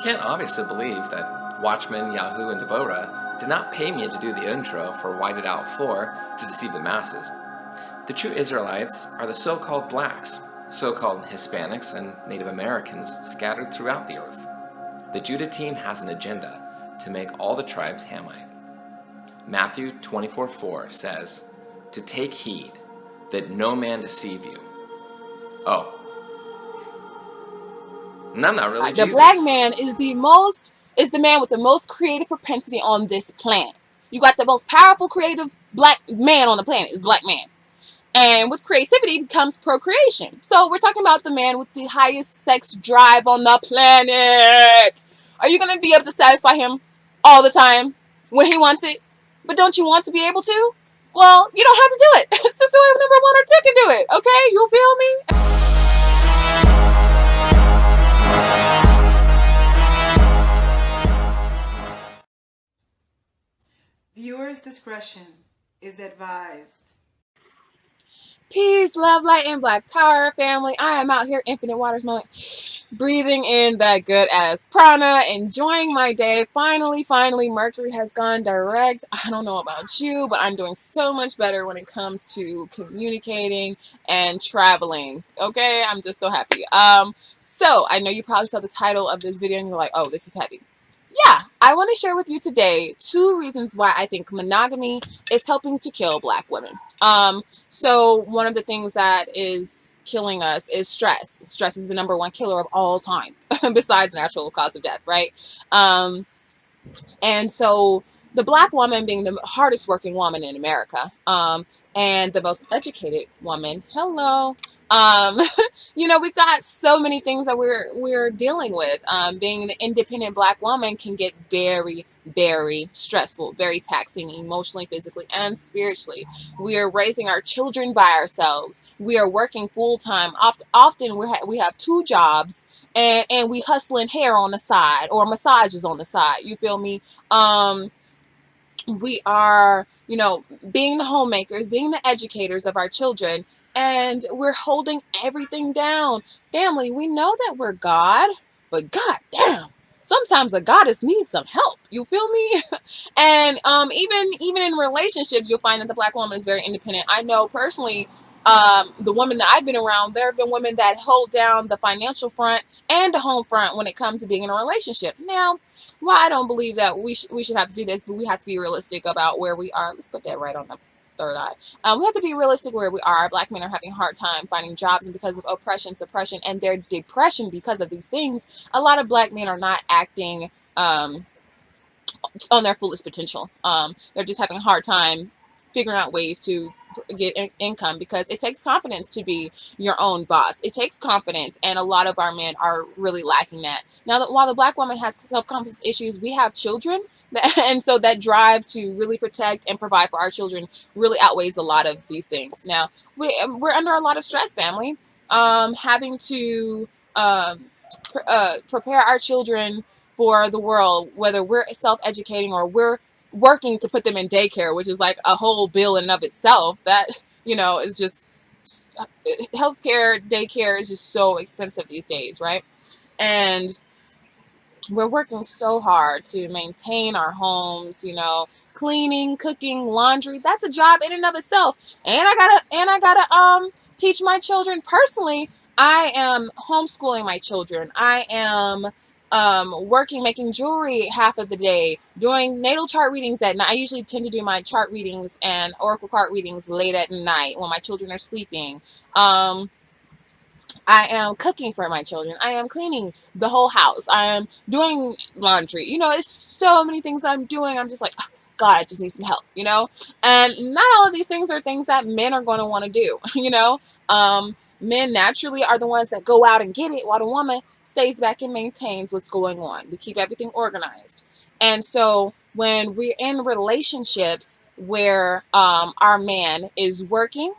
You can't obviously believe that Watchmen, Yahoo, and Deborah did not pay me to do the intro for Whited Out 4 to deceive the masses. The true Israelites are the so-called blacks, so-called Hispanics, and Native Americans scattered throughout the earth. The Judah team has an agenda to make all the tribes Hamite. Matthew 24:4 says, "To take heed that no man deceive you." Oh. And I'm not really The Jesus. black man is the man with the most creative propensity on this planet. You got the most powerful creative black man on the planet is black man. And with creativity comes procreation. So we're talking about the man with the highest sex drive on the planet. Are you going to be able to satisfy him all the time when he wants it? But don't you want to be able to? Well, you don't have to do it. Sister Wave number 1 or 2 can do it. Okay? You feel me? Viewers' discretion is advised. Peace, love, light, and black power, family. I am out here, Infinite Waters moment, breathing in that good ass prana, enjoying my day. Finally, Mercury has gone direct. I don't know about you, but I'm doing so much better when it comes to communicating and traveling. Okay, I'm just so happy. So I know you probably saw the title of this video and you're like, oh, this is heavy. Yeah, I want to share with you today 2 reasons why I think monogamy is helping to kill black women. So one of the things that is killing us is stress. Stress is the number 1 killer of all time, besides natural cause of death, right? And so the black woman being the hardest working woman in America, and the most educated woman, hello, you know, we've got so many things that we're dealing with. Being the independent black woman can get very, very stressful, very taxing emotionally, physically, and spiritually. We are raising our children by ourselves. We are working full time. Often we have 2 jobs, and we hustling hair on the side or massages on the side. You feel me? We are, you know, being the homemakers, being the educators of our children, and we're holding everything down. Family, we know that we're God, but God damn, sometimes the goddess needs some help. You feel me? And even in relationships, you'll find that the black woman is very independent. I know personally, the women that I've been around, there have been women that hold down the financial front and the home front when it comes to being in a relationship. Now, well, I don't believe that we should have to do this, but we have to be realistic about where we are. Let's put that right on the third eye. We have to be realistic where we are. Black men are having a hard time finding jobs, and because of oppression, suppression, and their depression because of these things, a lot of black men are not acting on their fullest potential. They're just having a hard time figuring out ways to get income, because it takes confidence to be your own boss. It takes confidence, and a lot of our men are really lacking that. Now, that while the black woman has self-confidence issues, we have children, and so that drive to really protect and provide for our children really outweighs a lot of these things. Now, we're under a lot of stress, family, having to prepare our children for the world, whether we're self-educating or we're working to put them in daycare, which is like a whole bill in and of itself. That, you know, is just, healthcare, daycare is just so expensive these days, right? And we're working so hard to maintain our homes, you know, cleaning, cooking, laundry. That's a job in and of itself. And I gotta teach my children personally. I am homeschooling my children. I am working, making jewelry half of the day, doing natal chart readings at night. I usually tend to do my chart readings and oracle card readings late at night when my children are sleeping. I am cooking for my children. I am cleaning the whole house. I am doing laundry. You know, it's so many things that I'm doing. I'm just like, oh, God, I just need some help, you know? And not all of these things are things that men are going to want to do, you know? Men naturally are the ones that go out and get it, while the woman stays back and maintains what's going on. We keep everything organized. And so when we're in relationships where our man is working,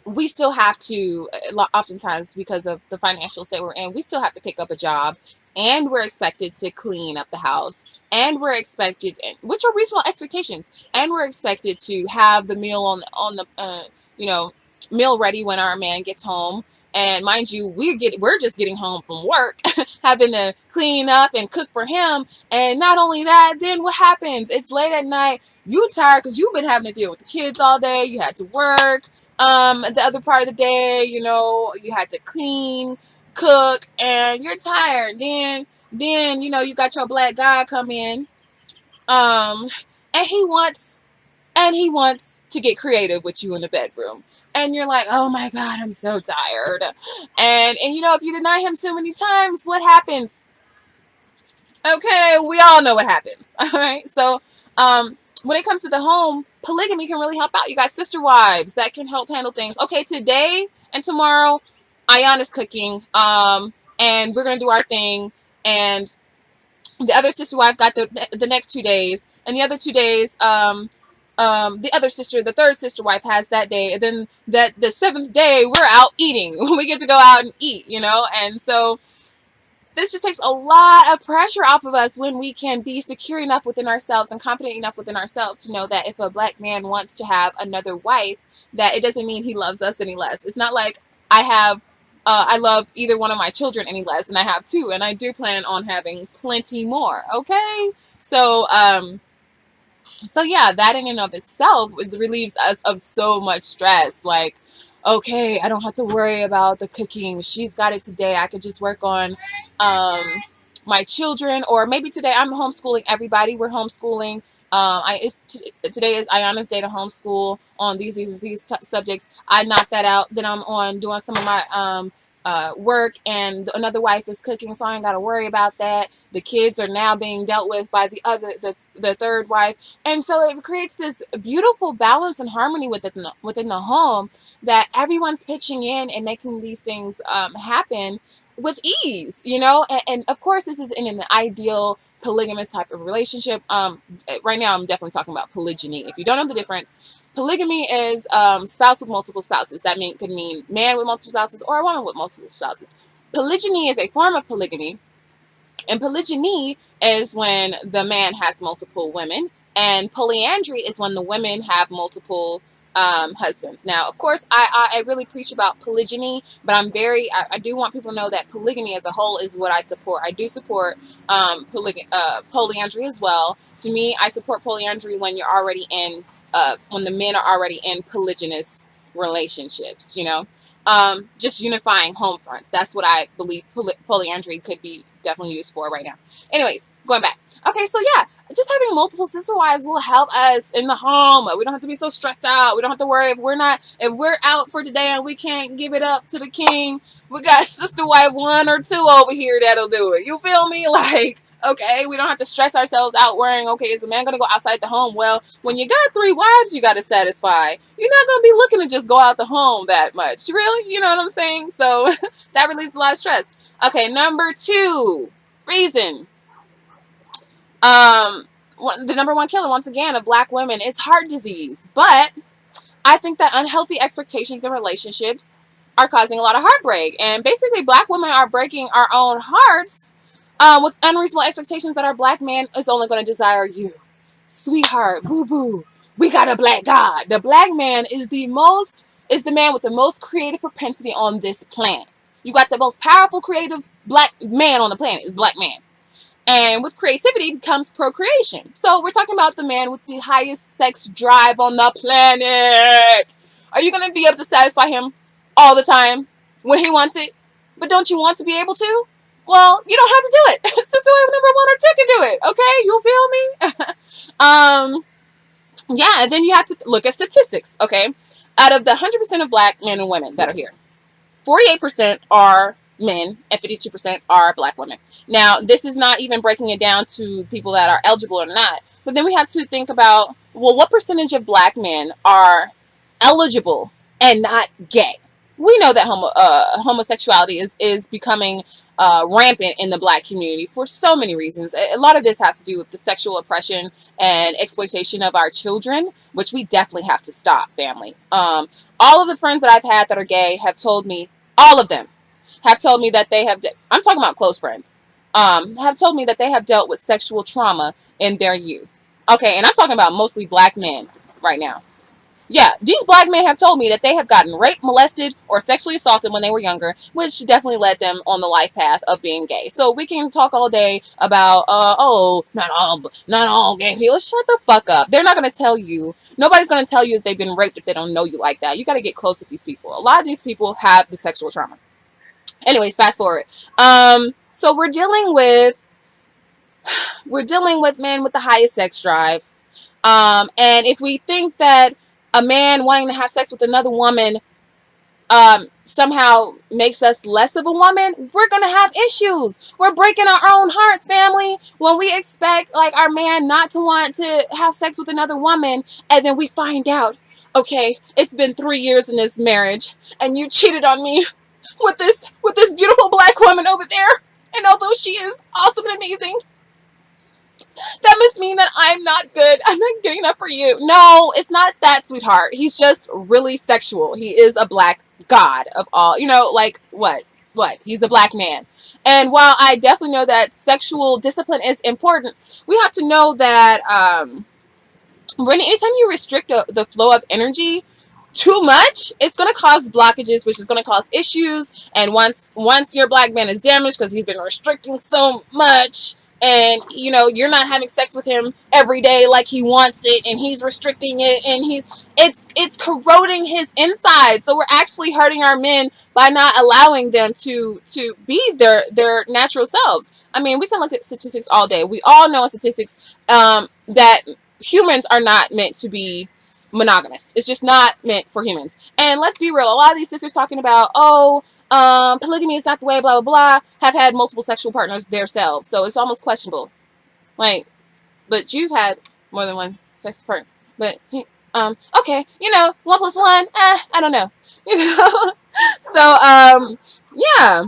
we still have to, oftentimes because of the financial state we're in, we still have to pick up a job, and we're expected to clean up the house, and we're expected, which are reasonable expectations, and we're expected to have the meal on the you know, meal ready when our man gets home, And mind you, we're just getting home from work, having to clean up and cook for him. And not only that, then what happens? It's late at night. You tired because you've been having to deal with the kids all day. You had to work. The other part of the day, you know, you had to clean, cook, and you're tired. Then you know, you got your black guy come in, um, and he wants to get creative with you in the bedroom. And you're like, oh my God, I'm so tired. And you know, if you deny him too many times, what happens? Okay, we all know what happens. All right. So when it comes to the home, polygamy can really help out. You got sister wives that can help handle things. Okay, today and tomorrow, Ayana's cooking. And we're gonna do our thing. And the other sister wife got the next 2 days, and the other 2 days, the other sister, the third sister wife has that day, and then the seventh day we're out eating. We get to go out and eat, you know. And so this just takes a lot of pressure off of us when we can be secure enough within ourselves and confident enough within ourselves to know that if a black man wants to have another wife, that it doesn't mean he loves us any less. It's not like I love either one of my children any less, and I have two, and I do plan on having plenty more. Okay, so yeah, that in and of itself relieves us of so much stress. Like, okay, I don't have to worry about the cooking. She's got it today. I could just work on um, my children, or maybe today I'm homeschooling everybody. We're homeschooling. Today is Ayana's day to homeschool on these subjects. I knocked that out. Then I'm on doing some of my work, and another wife is cooking, so I ain't got to worry about that. The kids are now being dealt with by the third wife, and so it creates this beautiful balance and harmony within the home, that everyone's pitching in and making these things happen with ease, you know. And of course, this is in an ideal polygamous type of relationship. Right now, I'm definitely talking about polygyny. If you don't know the difference, polygamy is spouse with multiple spouses. That could mean man with multiple spouses or a woman with multiple spouses. Polygyny is a form of polygamy, and polygyny is when the man has multiple women, and polyandry is when the women have multiple husbands. Now, of course, I really preach about polygyny, but I do want people to know that polygamy as a whole is what I support. I do support polyandry as well. To me, I support polyandry when you're already in when the men are already in polygynous relationships, you know. Just unifying home fronts. That's what I believe polyandry could be definitely used for right now. Anyways, going back. Okay, so yeah, just having multiple sister wives will help us in the home. We don't have to be so stressed out. We don't have to worry if we're out for today and we can't give it up to the king. We got sister wife 1 or 2 over here that'll do it. You feel me? Like, okay, we don't have to stress ourselves out worrying, okay, is the man gonna go outside the home? Well, when you got 3 wives you gotta satisfy, you're not gonna be looking to just go out the home that much. Really? You know what I'm saying? So that relieves a lot of stress. Okay, number 2 reason. The number 1 killer, once again, of black women is heart disease. But I think that unhealthy expectations in relationships are causing a lot of heartbreak. And basically, black women are breaking our own hearts with unreasonable expectations that our black man is only going to desire you. Sweetheart, boo-boo, we got a black god. The black man is the man with the most creative propensity on this planet. You got the most powerful, creative black man on the planet is black man. And with creativity comes procreation. So we're talking about the man with the highest sex drive on the planet. Are you going to be able to satisfy him all the time when he wants it? But don't you want to be able to? Well, you don't have to do it. Sister wife number 1 or 2 can do it. Okay, you feel me? Yeah, and then you have to look at statistics. Okay, out of the 100% of black men and women that are here, 48% are men and 52% are black women. Now, this is not even breaking it down to people that are eligible or not. But then we have to think about, well, what percentage of black men are eligible and not gay? We know that homosexuality is becoming rampant in the black community for so many reasons. A lot of this has to do with the sexual oppression and exploitation of our children, which we definitely have to stop, family. All of the friends that I've had that are gay have told me, all of them have told me that they have, I'm talking about close friends, have told me that they have dealt with sexual trauma in their youth. Okay, and I'm talking about mostly black men right now. Yeah, these black men have told me that they have gotten raped, molested, or sexually assaulted when they were younger, which definitely led them on the life path of being gay. So we can talk all day about, oh, not all gay people. Shut the fuck up. They're not gonna tell you. Nobody's gonna tell you that they've been raped if they don't know you like that. You got to get close with these people. A lot of these people have the sexual trauma. Anyways, fast forward. So we're dealing with men with the highest sex drive. And if we think that a man wanting to have sex with another woman somehow makes us less of a woman, we're gonna have issues. We're breaking our own hearts, family, when we expect like our man not to want to have sex with another woman, and then we find out, okay, it's been 3 years in this marriage, and you cheated on me with this beautiful black woman over there, and although she is awesome and amazing, that must mean that I'm not good. I'm not good enough for you. No, it's not that, sweetheart. He's just really sexual. He is a black god of all. Like what? What? He's a black man. And while I definitely know that sexual discipline is important, we have to know that anytime you restrict the flow of energy too much, it's going to cause blockages, which is going to cause issues. And once your black man is damaged because he's been restricting so much, and you're not having sex with him every day like he wants it, and he's restricting it, and it's corroding his insides. So we're actually hurting our men by not allowing them to be their natural selves. I mean, we can look at statistics all day. We all know in statistics that humans are not meant to be monogamous. It's just not meant for humans. And let's be real, a lot of these sisters talking about, polygamy is not the way, blah blah blah, have had multiple sexual partners themselves, so it's almost questionable. Like, but you've had more than one sex partner. But okay, 1+1, I don't know. So yeah,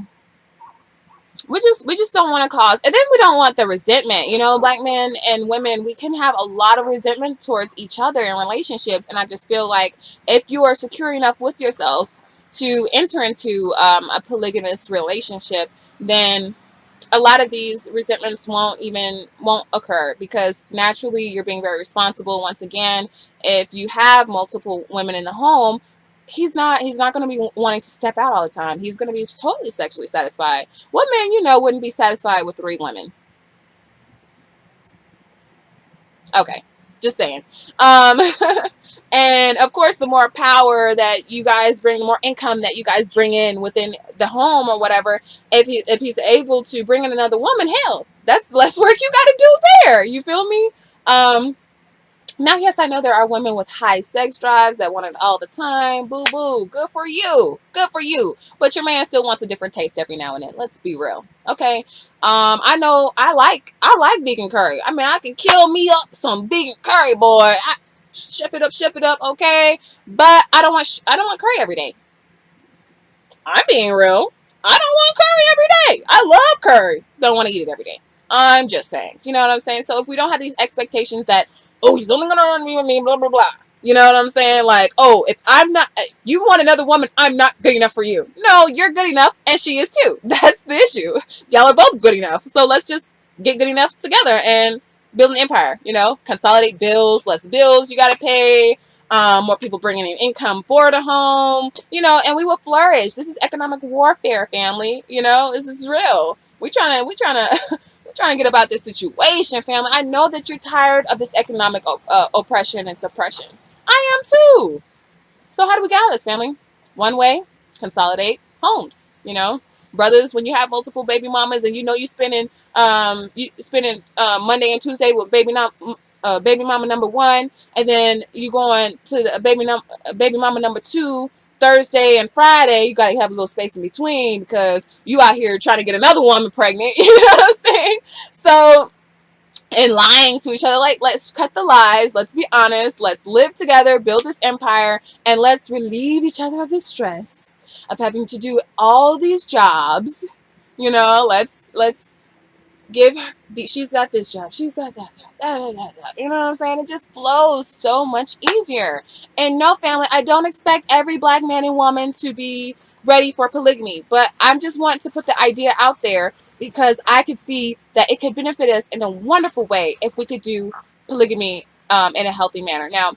we just don't want to cause, and then we don't want the resentment. Black men and women, we can have a lot of resentment towards each other in relationships, and I just feel like if you are secure enough with yourself to enter into a polygamous relationship, then a lot of these resentments won't occur, because naturally you're being very responsible. Once again, if you have multiple women in the home, he's not going to be wanting to step out all the time. He's going to be totally sexually satisfied. What man wouldn't be satisfied with 3 women? Okay, just saying. And of course, the more power that you guys bring, the more income that you guys bring in within the home or whatever, if he's able to bring in another woman, hell, that's less work you got to do there. You feel me? Now, yes, I know there are women with high sex drives that want it all the time. Boo boo. Good for you. Good for you. But your man still wants a different taste every now and then. Let's be real. Okay. I know I like vegan curry. I mean, I can kill me up some vegan curry, boy. Ship it up, okay? But I don't want curry every day. I'm being real. I don't want curry every day. I love curry. Don't want to eat it every day. I'm just saying. You know what I'm saying? So if we don't have these expectations that, oh, he's only gonna earn me with me, blah blah blah. You know what I'm saying? Like, oh, if you want another woman, I'm not good enough for you. No, you're good enough, and she is too. That's the issue. Y'all are both good enough. So let's just get good enough together and build an empire. Consolidate bills, less bills you gotta pay. More people bringing in income for the home, and we will flourish. This is economic warfare, family. This is real. We trying to get about this situation, family. I know that you're tired of this economic oppression and suppression. I am too. So how do we get out of this, family? One way: consolidate homes. Brothers, when you have multiple baby mamas and you spending Monday and Tuesday with baby mama number 1, and then you going to the baby mama number 2 Thursday and Friday, you gotta have a little space in between because you out here trying to get another woman pregnant. You know what I'm saying? So, and lying to each other, like, let's cut the lies, let's be honest, let's live together, build this empire, and let's relieve each other of the stress of having to do all these jobs. Let's give her she's got this job, she's got that job, you know what I'm saying? It just flows so much easier. And no, family, I don't expect every black man and woman to be ready for polygamy, but I just want to put the idea out there because I could see that it could benefit us in a wonderful way if we could do polygamy in a healthy manner. Now,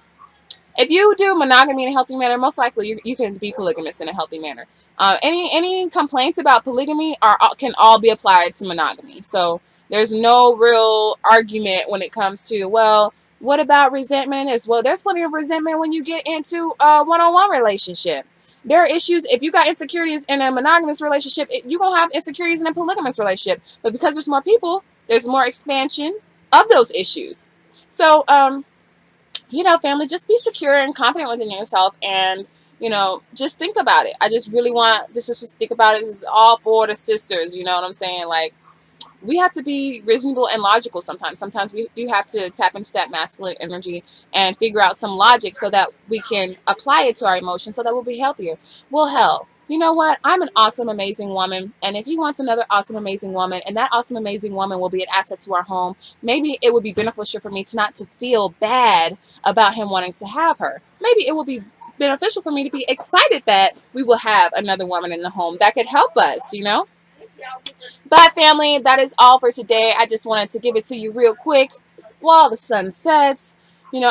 If you do monogamy in a healthy manner, most likely you can be polygamous in a healthy manner. Any complaints about polygamy can all be applied to monogamy. So there's no real argument when it comes to, well, what about resentment? Well, there's plenty of resentment when you get into a one-on-one relationship. There are issues. If you got insecurities in a monogamous relationship, you're going to have insecurities in a polygamous relationship. But because there's more people, there's more expansion of those issues. So, family, just be secure and confident within yourself, and just think about it. I just really want this is just think about it. This is all for the sisters. You know what I'm saying? Like, we have to be reasonable and logical sometimes. Sometimes we do have to tap into that masculine energy and figure out some logic so that we can apply it to our emotions so that we'll be healthier. Well, hell, you know what? I'm an awesome, amazing woman. And if he wants another awesome, amazing woman, and that awesome, amazing woman will be an asset to our home, maybe it would be beneficial for me to not to feel bad about him wanting to have her. Maybe it will be beneficial for me to be excited that we will have another woman in the home that could help us, But family, that is all for today. I just wanted to give it to you real quick while the sun sets.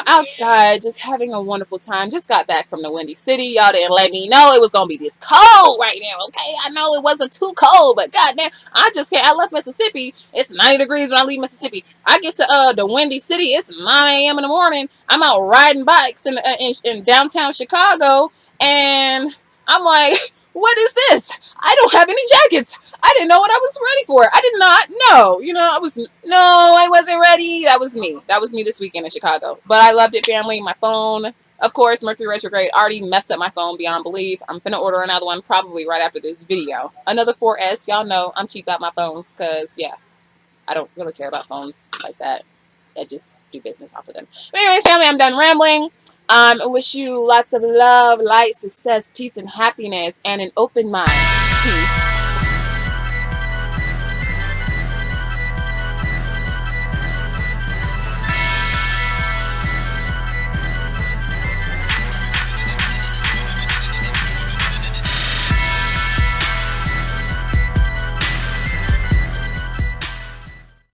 Outside, just having a wonderful time. Just got back from the Windy City. Y'all didn't let me know it was going to be this cold right now, okay? I know it wasn't too cold, but goddamn, I just can't. I left Mississippi. It's 90 degrees when I leave Mississippi. I get to the Windy City. It's 9 a.m. in the morning. I'm out riding bikes in downtown Chicago, and I'm like, what is this? I don't have any jackets. I didn't know what I was ready for. I did not know. I wasn't ready. That was me. That was me this weekend in Chicago. But I loved it, family. My phone, of course, Mercury retrograde already messed up my phone beyond belief. I'm finna order another one probably right after this video. Another 4S. Y'all know I'm cheap about my phones because, yeah, I don't really care about phones like that. I just do business off of them. But anyways, family, I'm done rambling. I wish you lots of love, light, success, peace, and happiness, and an open mind. Peace.